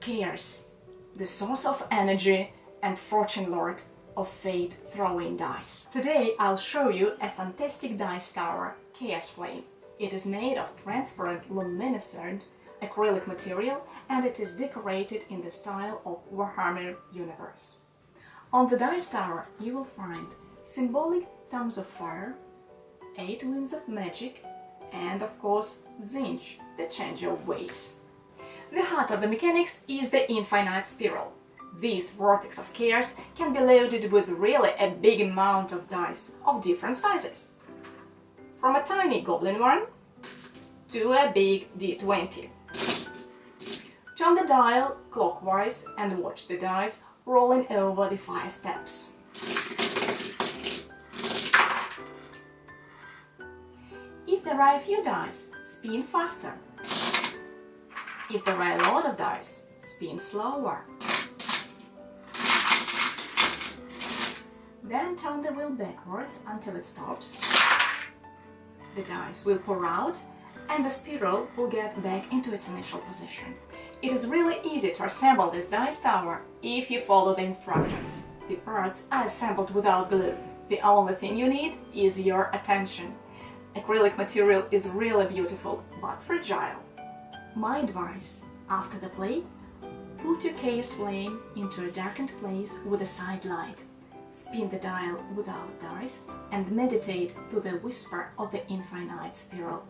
Chaos, the source of energy and fortune lord of fate throwing dice. Today I'll show you a fantastic dice tower, Chaos Flame. It is made of transparent luminescent acrylic material and it is decorated in the style of Warhammer Universe. On the dice tower you will find symbolic tongues of fire, 8 winds of magic, and of course Zinch, the change of ways. The heart of the mechanics is the infinite spiral. This vortex of chaos can be loaded with really a big amount of dice of different sizes. From a tiny goblin one to a big D20. Turn the dial clockwise and watch the dice rolling over the 5 steps. If there are a few dice, spin faster. If there are a lot of dice, spin slower. Then turn the wheel backwards until it stops. The dice will pour out and the spiral will get back into its initial position. It is really easy to assemble this dice tower if you follow the instructions. The parts are assembled without glue. The only thing you need is your attention. Acrylic material is really beautiful, but fragile. My advice, after the play, put your Chaos Flame into a darkened place with a side light. Spin the dial without dice and meditate to the whisper of the infinite spiral.